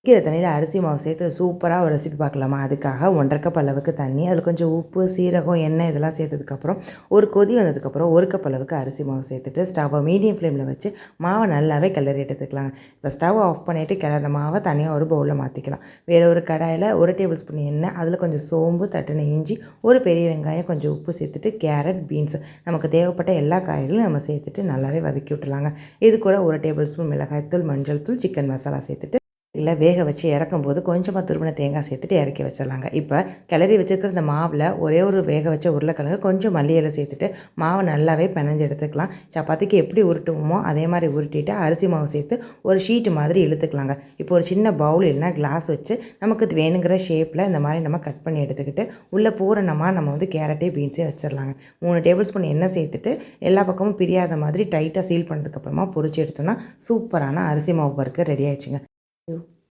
கொதிக்கிற தண்ணியில் அரிசி மாவு சேர்த்து சூப்பராக ஒரு ரெசிபி பார்க்கலாமா? அதுக்காக 1 1/2 கப் அளவுக்கு தண்ணி, அதில் கொஞ்சம் உப்பு, சீரகம், எண்ணெய் இதெல்லாம் சேர்த்ததுக்கப்புறம் ஒரு கொதி வந்ததுக்கப்புறம் 1 கப் அளவுக்கு அரிசி மாவு சேர்த்துட்டு ஸ்டவ்வை மீடியம் ஃப்ளேமில் வச்சு மாவை நல்லாவே கிளறி எடுத்துக்கலாங்க. இப்போ ஸ்டவ் ஆஃப் பண்ணிவிட்டு கிளறின மாவை தனியாக ஒரு பவுலில் மாற்றிக்கலாம். வேறு ஒரு கடாயில் 1 டேபிள் ஸ்பூன் எண்ணெய், அதில் கொஞ்சம் சோம்பு, தட்டின இஞ்சி, ஒரு பெரிய வெங்காயம், கொஞ்சம் உப்பு சேர்த்துட்டு கேரட், பீன்ஸ் நமக்கு தேவைப்பட்ட எல்லா காய்கறிகளும் நம்ம சேர்த்துட்டு நல்லாவே வதக்கி விட்டுலாங்க. இது கூட 1 டேபிள் ஸ்பூன் மிளகாய்த்தூள், மஞ்சள் தூள், சிக்கன் மசாலா சேர்த்துட்டு இல்லை வேக வச்சு இறக்கும்போது கொஞ்சமாக துருவின தேங்காய் சேர்த்துட்டு இறக்கி வச்சிடலாங்க. இப்போ கிளறி வச்சுருக்கிற இந்த மாவில் ஒரே ஒரு வேக வச்ச உருளைக்கிழங்கு, கொஞ்சம் மல்லி இலை சேர்த்துட்டு மாவை நல்லாவே பிணைஞ்சு எடுத்துக்கலாம். சப்பாத்திக்கு எப்படி உருட்டுவோமோ அதே மாதிரி உருட்டிட்டு அரிசி மாவு சேர்த்து ஒரு ஷீட்டு மாதிரி இழுத்துக்கலாங்க. இப்போ ஒரு சின்ன பவுல் இல்லைனா கிளாஸ் வச்சு நமக்கு வேணுங்கிற ஷேப்பில் இந்த மாதிரி நம்ம கட் பண்ணி எடுத்துக்கிட்டு உள்ளே பூரணமாக நம்ம கேரட்டே பீன்ஸே வச்சிடலாங்க. 3 டேபிள் ஸ்பூன் எண்ணெய் சேர்த்துட்டு எல்லா பக்கமும் பிரியாத மாதிரி டைட்டாக சீல் பண்ணதுக்கப்புறமா பொரிச்சு எடுத்தோம்னா சூப்பரான அரிசி மாவு பர்கர் ரெடி ஆயிடுச்சுங்க.